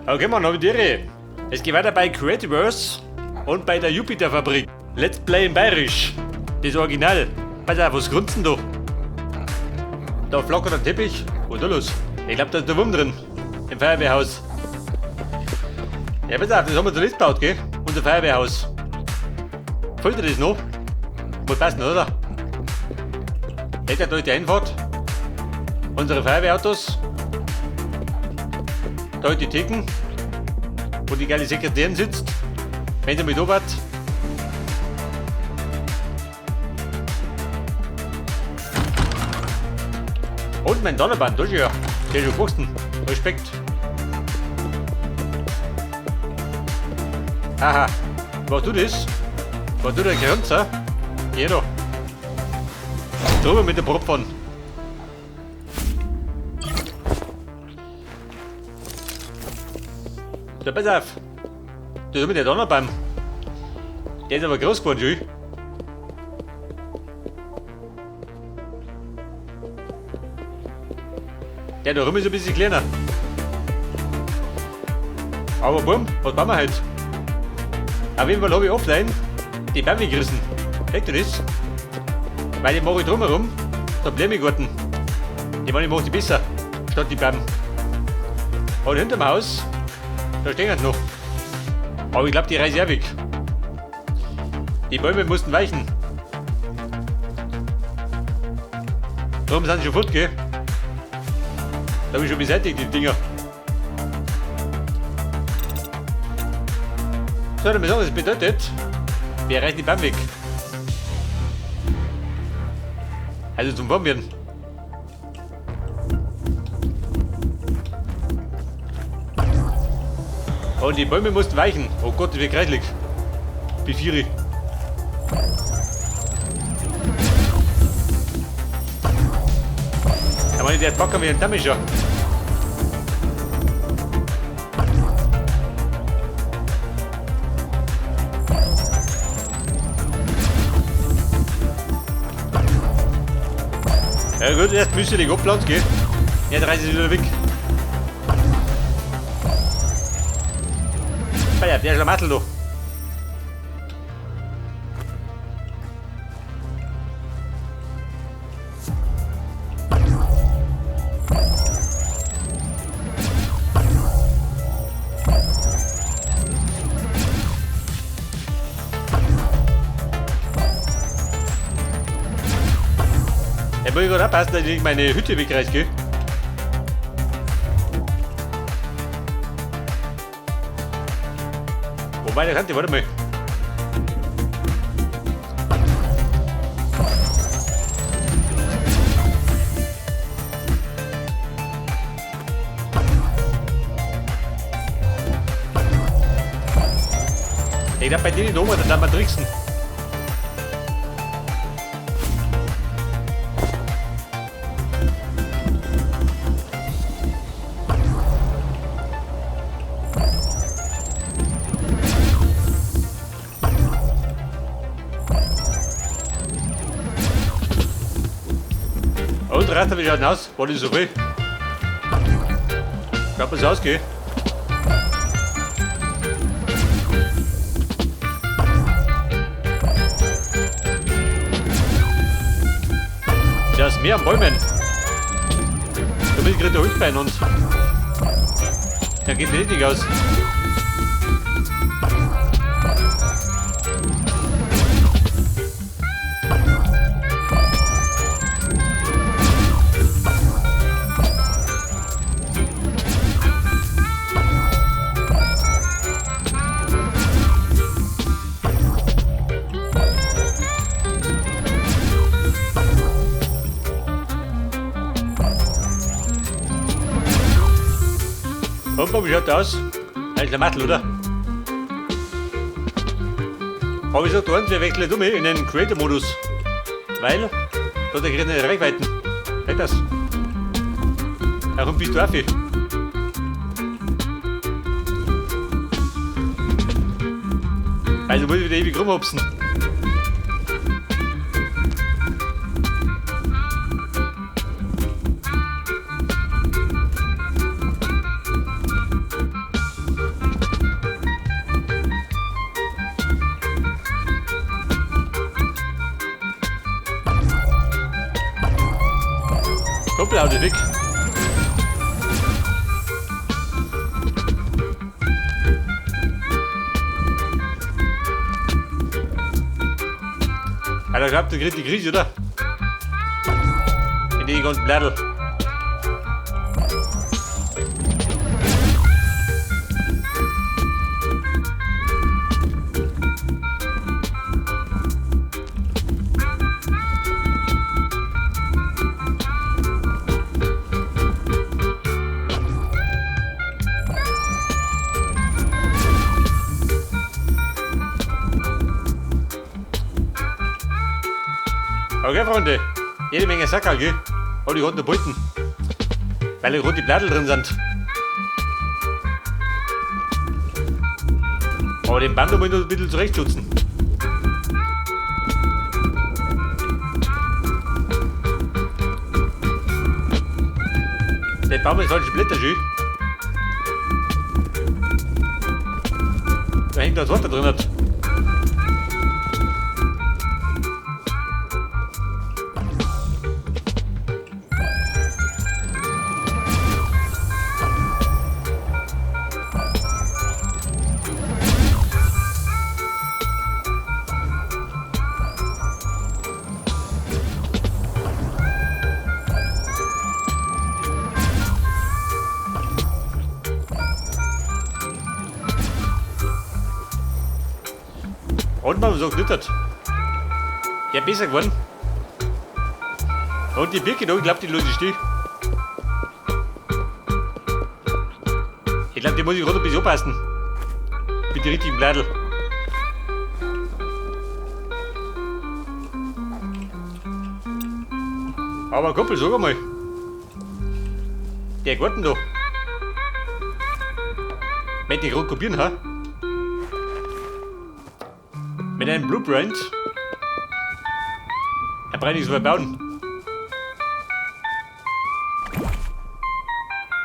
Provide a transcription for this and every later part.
Okay, Mann, hab ich dir. Es geht weiter bei Creativerse und bei der Jupiter-Fabrik. Let's Play in Bayerisch. Das Original. Pass auf, was grunzt denn da? Da flackert ein Teppich. Was ist da los? Ich glaub, da ist der Wurm drin. Im Feuerwehrhaus. Ja, pass auf, das haben wir zuletzt gebaut, gell? Unser Feuerwehrhaus. Fällt dir das noch? Muss passen, oder? Da ist die Einfahrt. Unsere Feuerwehrautos. Da halt die Theken, wo die geile Sekretärin sitzt, wenn sie mit da wart. Und mein Donnerband, da ist ja. Der ist schon gewachsen. Respekt. Haha, was du das? Was du der Grenzer? Geh da. Drüber mit der Propfern. So, pass auf. Da ist mit der Donnerbaum. Der ist aber groß geworden, Jules. Der da rum ist ein bisschen kleiner. Aber bumm, was machen wir heute? Auf jeden Fall habe ich offline die Bäume gerissen. Merkt ihr das? Weil die mache ich drumherum, da Blämigarten. Ich meine, ich mache die besser, statt die Bäume. Und hinterm Haus, da stehen sie noch. Aber ich glaube, die reißen ja weg. Die Bäume mussten weichen. Darum sind sie schon fort, gell? Da habe ich schon beseitigt, die Dinger. So, dann müssen wir sagen, das bedeutet, wir reißen die Bäume weg. Also zum Warmwerden. Und die Bäume mussten weichen. Oh Gott, das wird kreislig. Befiri. Da meine ich, der packen wir den Dammischer. Ja gut, erst müsst ihr den abpflanzen, gell? Ja, dann reißen sie wieder weg. Ja, der Schlamassel doch. Da muss ich gerade aufpassen, dass ich meine Hütte wegreiße, gell? Wobei, der Kante, warte mal. Ich glaube, bei denen oben, da darf man tricksen. Und Raster, wie schaut denn aus? War das so viel? Schaut man so aus, gell? Da ist mehr an Bäumen. Da bin ich gerade der Holzbein und dann geht es nicht aus. Und wie schaut das aus? Ein Schlamassel, oder? Aber ich sag da eins, wir wechseln um in den Creator-Modus. Weil, da hat er keine Reichweiten. Hört das? Warum bist du Affe? Also muss ich wieder ewig rumhopsen. Kumpelauto weg. Alter, glaubt, der kriegt die Krise, oder? In die ganzen Blättel. Okay, Freunde, jede Menge Sackerl, gell? Aber die roten Brüten. Weil da rote Blättel drin sind. Aber den Band muss ich noch ein bisschen zurechtstutzen. Der Baum ist falsche Blätter schön. Da hängt das Wasser drin. Und man so knittert. Ja, besser geworden. Und die Birke da, ich glaube, die lasse ich stehen. Ich glaube, die muss ich gerade ein bisschen aufpassen. Mit den richtigen Blättel. Aber Kumpel, sag einmal. Der Garten da. Möchte ich gerade kopieren, ha? Mit einem Blueprint. Er braucht nichts verbauen.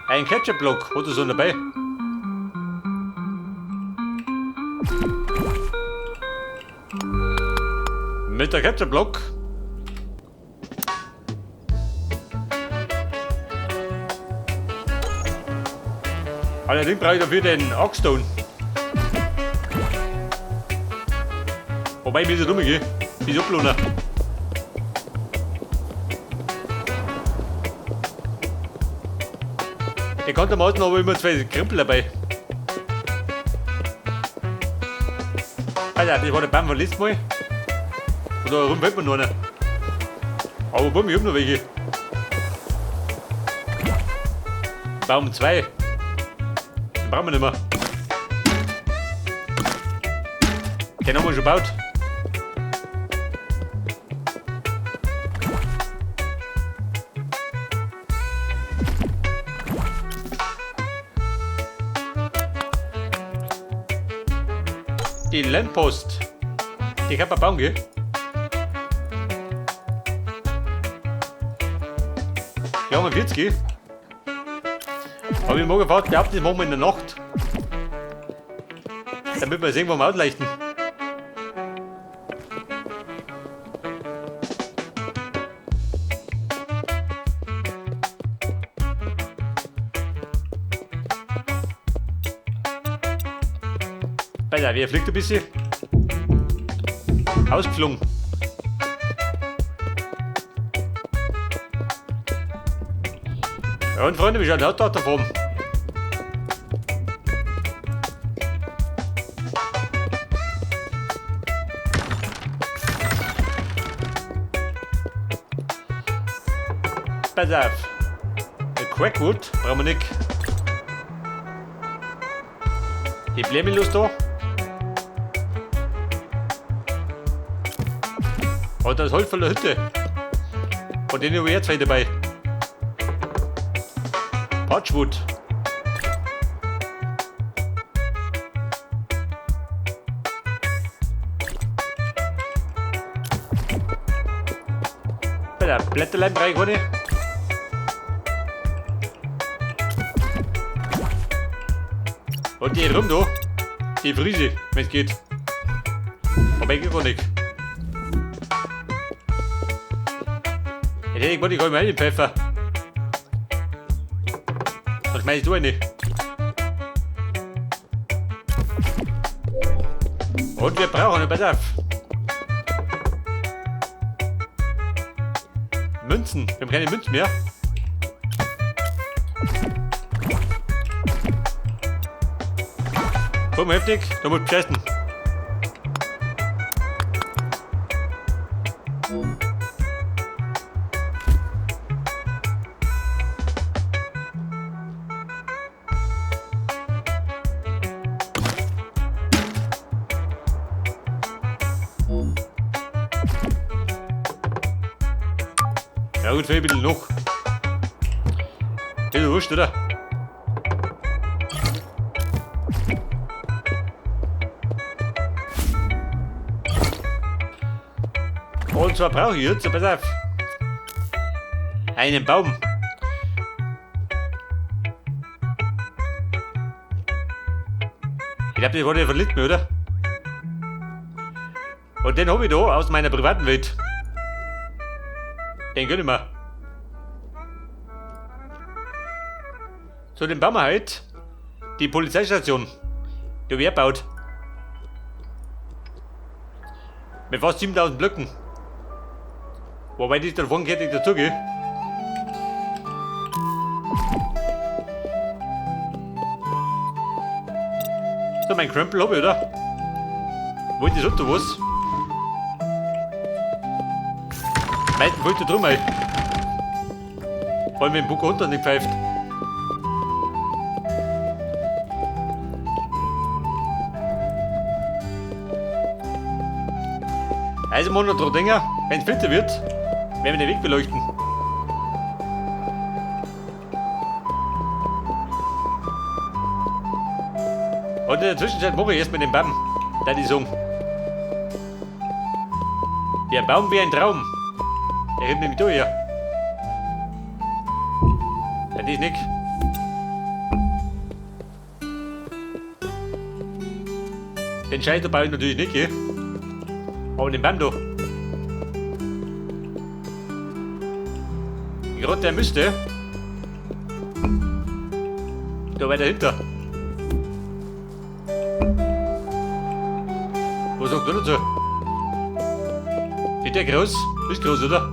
Ein Ketchup-Block hat er so dabei. Mit der Ketchup-Block. Allerdings brauche ich dafür den Oxstone. Wobei, wie ist er rumgehen? Wie ist ablohner? Ich kann der Maßen aber immer zwei Krempel dabei. Alter, das war der Baum von letztem Mal. Und da rum fällt mir noch einer. Aber bumm, ich hab noch welche. Baum 2. Den brauchen wir nicht mehr. Den haben wir schon gebaut. Die Landpost. Die kann man bauen, gell? Ja, man wird's, gell? Aber ich mag einfach behaupten, das machen wir in der Nacht. Damit wir sehen, wo wir ausleuchten. Alter, wer fliegt ein bisschen? Ausgeflogen. Ja, und Freunde, wie schaut der Hotdog davon? Pass auf. Ein Quackwood brauchen wir nicht. Die bleiben los da. Und das Holz von der Hütte. Und den habe ich jetzt dabei. Patchwood. Bei der Blätterlein rein kann ich. Und die rum da, die Friese, wenn es geht. Aber ich gar nicht. Jetzt hätte ich mal die Pfeffer. schmeiß du eine. Und wir brauchen, pass auf. Münzen. Wir haben keine Münzen mehr. Komm, heftig. Da muss scheißen. Ja gut, ein bisschen noch. Ist wurscht, oder? Und zwar brauche ich jetzt, pass auf, einen Baum. Ich glaube, das war der von Litme, oder? Und den habe ich da aus meiner privaten Welt. Den gönn ich mir. So, den bauen wir heute. Die Polizeistation. Die wer baut. Mit fast 7000 Blöcken. Wobei die davon geht nicht dazu, gell? So, mein Krempel hab ich, oder? Wollt ihr sonst noch was? Meistens wollt ihr drum, ey. Vor allem, wenn den Buckel runter nicht pfeift. Also, mal noch dran denken, wenn es Winter wird, werden wir den Weg beleuchten. Und in der Zwischenzeit mache ich erst mit dem Baum, da die sagen. Der Baum wie ein Traum. Der hält mich mit durch hier. Das ist nix. Den Scheiß da baue ich natürlich nicht, gell? Aber den Baum da. Gerade der müsste. Da weiter hinter. Was sagt du dazu? Ist der groß? Ist groß, oder?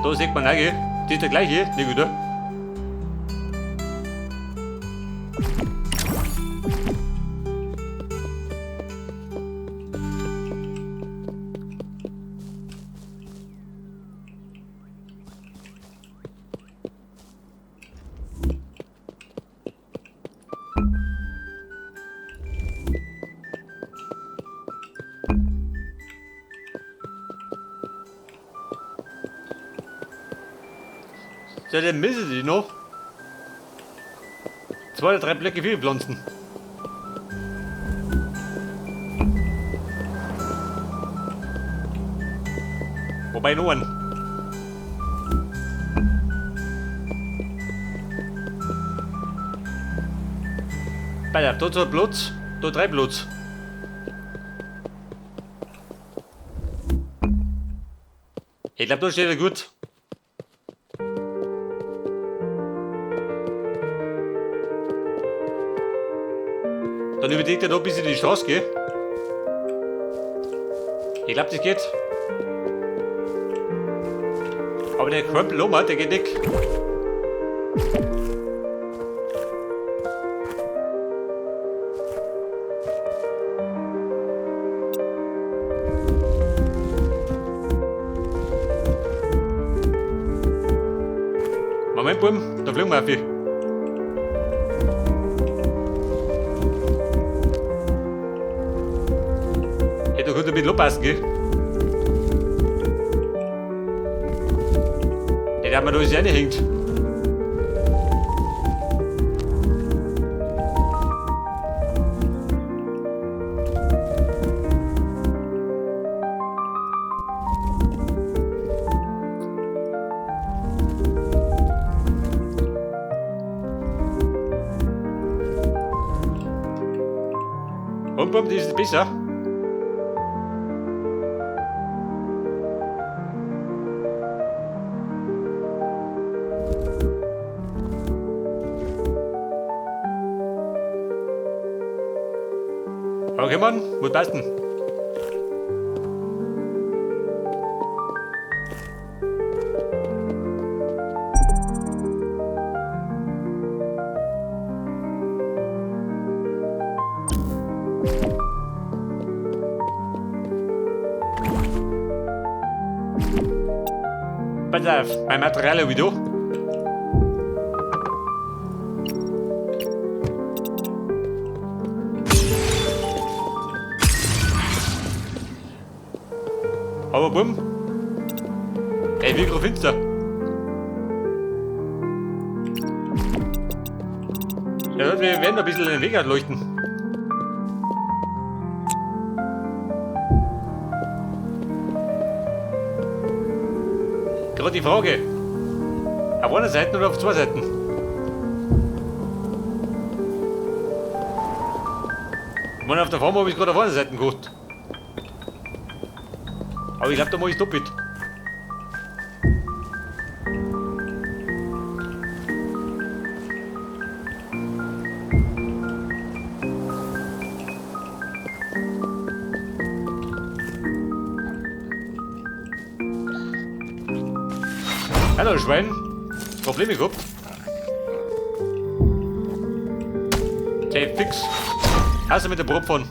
Da sieht man auch, gell? Das ist der gleiche, nicht wieder. So, dann müssen die noch 2 oder 3 Blöcke viel pflanzen. Wobei nur einen. Bei da 2 Platz, da 3 Platz. Ich glaube, da steht er gut. Dann überlegt er da bis in die Straße geht. Ich glaube, das geht. Aber der Krempel oben, der geht nicht. Moment, Buben, da fliegen wir auf die. Da könnte ein bisschen aufpassen, gell? Der hat mir da alles reingehängt. Und das ist besser. Okay, Mann, muss passen. Pass auf, mein Material wie du. Aber bumm. Ey, wie groß findest du? Ja, wir werden ein bisschen den Weg leuchten. Gerade die Frage. Auf einer Seite oder auf zwei Seiten? Ich meine, auf der Farm habe ich gerade auf einer Seite gehabt. Aber ich glaube, da mache ich doppelt. Hallo Schwein, Probleme gehabt? Okay, fix. Hast du mit der Probe von?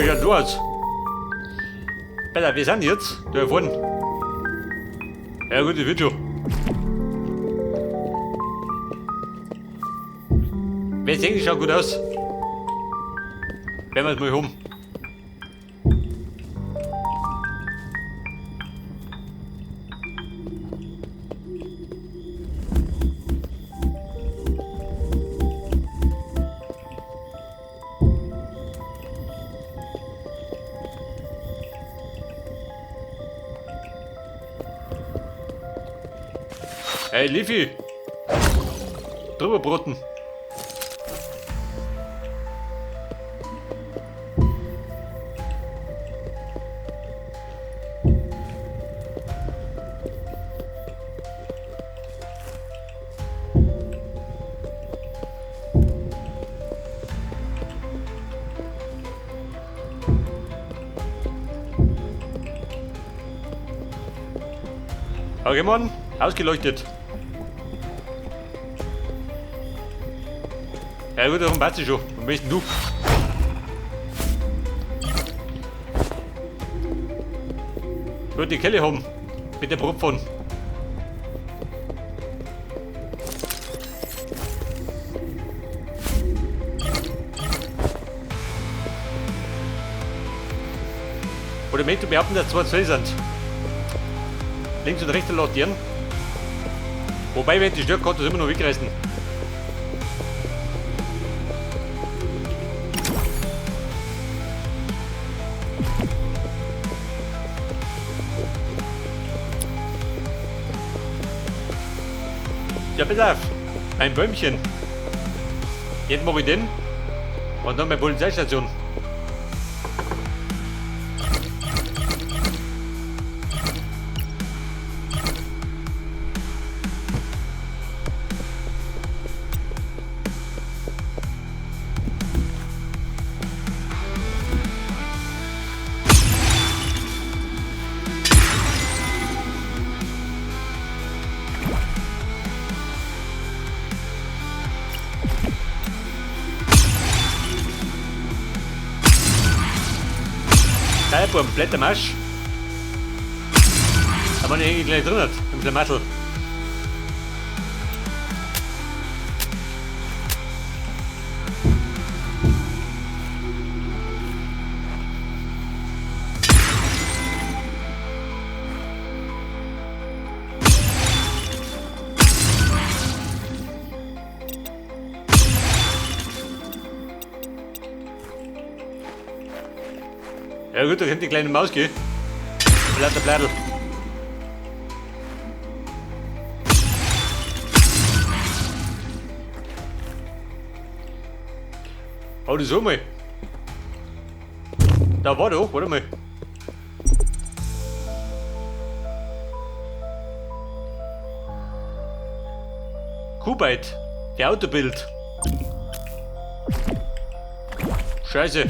Ja, du hast. Bella, wir sind jetzt da vorne. Ja gut, das wird schon. Wer denkt, schaut gut aus. Werden wir es mal haben. Hey, Liffy! Drüber broten! Okay, Mann, ausgeleuchtet! Ja gut, darum passt es schon. Am besten du. Ich würde die Kelle haben. Mit der Probe von. Oder möchtest du behaupten, dass zwei sind? Links und rechts Laternen. Wobei, wenn die stört, kannst du es immer noch wegreißen. Ja, pass auf, ein Bäumchen. Jetzt mache ich den und dann meine Polizeistation. Ein Blättermasch. Aber nicht irgendwie gleich drin hat, im Schlamassel. Ja gut, da könnte die kleine Maus gehen. Blätter, Blättel. Hau das so mal. Da war doch, warte mal. Kuwait, der Autobild. Scheiße.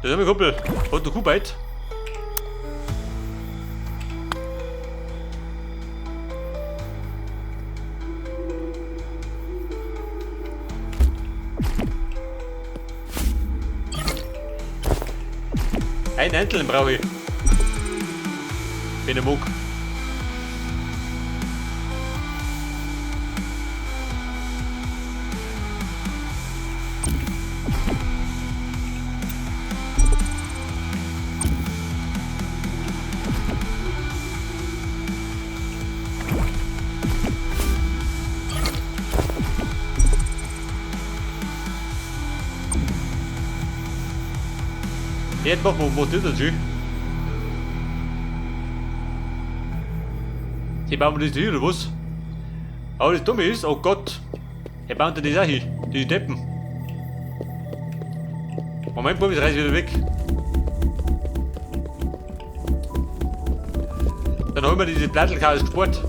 Das ist mein Kumpel. Hat der Kuwait? Einen einzelnen brauche ich. Wenn er mag. Jetzt machen wir das dazu. Die bauen wir das hier oder was? Aber das Dumme ist, oh Gott, er baut das auch hin, die Deppen. Moment, Bub, ich reiß wieder weg. Dann holen wir diese Plattelchaos gespart.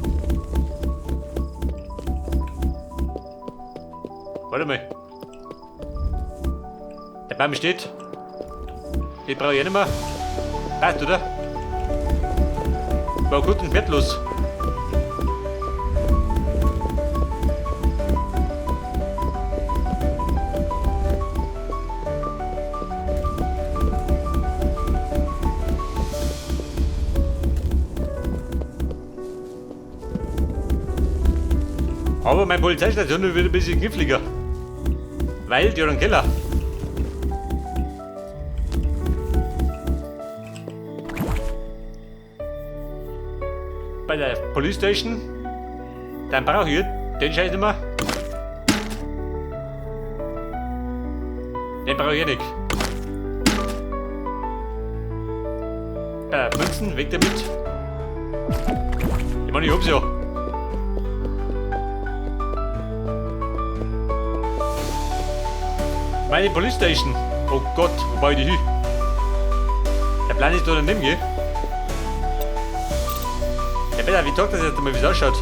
Warte mal. Der Baum steht. Die brauche ich nicht mehr. Passt, oder? War gut und wertlos. Aber meine Polizeistation wird ein bisschen kniffliger. Weil die hat einen Keller. Bei der Police Station, dann brauche ich den Scheiß nicht mehr. Den brauche ich nicht. Münzen, weg damit. Ich meine, ich hab's ja. Meine Police Station. Oh Gott, wo baue ich die hin? Der Plan ist da daneben, gell? Ja, bitte, wie taugt das jetzt mal, wie es ausschaut?